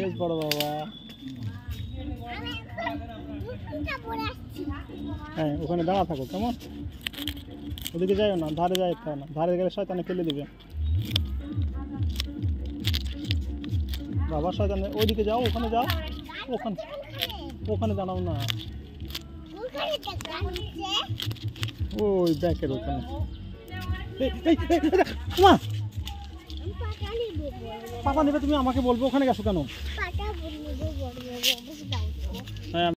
বেশ বড় বাবা। হ্যাঁ ওখানে দাঁড়া থাকো কেমন, ওদিকে যাইও না, ধারে যাই না, ধারে গেলে শয়তানে ফেলে দিবে। বাবা শয়তানে ওইদিকে যাও, ওখানে যাও, ওখানে ওখানে দাঁড়াও না, ওই ব্যাকের ওখানে। পাপা নেবে, তুমি আমাকে বলবে ওখানে গেছো কেন?